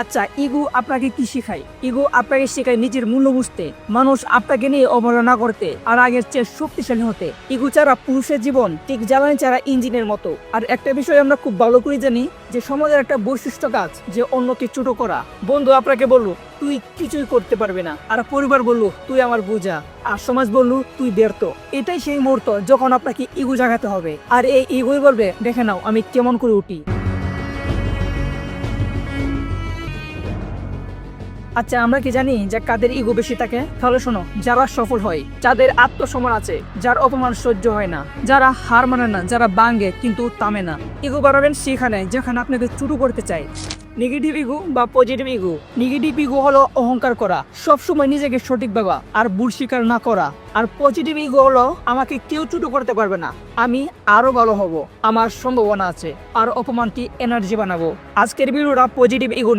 আচ্ছা, ইগো আপনাকে কি শেখায়? ইগো আপনাকে শেখায় নিজের মূল্য বুঝতে, মানুষ আপনাকে নিয়ে অবহেলা করতে, আর আগের চেয়ে শক্তিশালী হতে। ইগো ছাড়া পুরুষের জীবন ঠিক জ্বালানি ছাড়া ইঞ্জিনের মতো। আর একটা বিষয় আমরা খুব ভালো করে জানি, যে সমাজের একটা বৈশিষ্ট্য কাজ যে অন্যকে ছোট করা। বন্ধু আপনাকে বললো তুই কিছুই করতে পারবি না, আর পরিবার বললো তুই আমার বোঝা, আর সমাজ বললো তুই ব্যর্থ। এটাই সেই মুহূর্ত যখন আপনাকে ইগো জাগাতে হবে। আর এই ইগোই বলবে, দেখে নাও আমি কেমন করে উঠি। আচ্ছা, আমরা কি জানি যে কাদের ইগো বেশি থাকে? তাহলে শোনো, যারা সফল হয়, যাদের আত্মসম্মান আছে, যার অপমান সহ্য হয় না, যারা হার মানে না, যারা ভাঙে কিন্তু থামে না। ইগো বাড়াবেন সেখানে যেখানে আপনাকে ছোট করতে চাই। নেগেটিভ ইগো বা পজিটিভ ইগো। নেগেটিভ ইগো হলো অহংকার করা, সবসময় নিজেকে সঠিক ভাবা আর ভুল স্বীকার না করা। আর পজিটিভ ইগো হলো আমাকে কেউ ছোট করতে পারবে না, আমি আরো ভালো হব, আমার সম্ভাবনা আছে, আর অপমানটি এনার্জি বানাবো। আজকের ভিডিওটা পজিটিভ ইগো।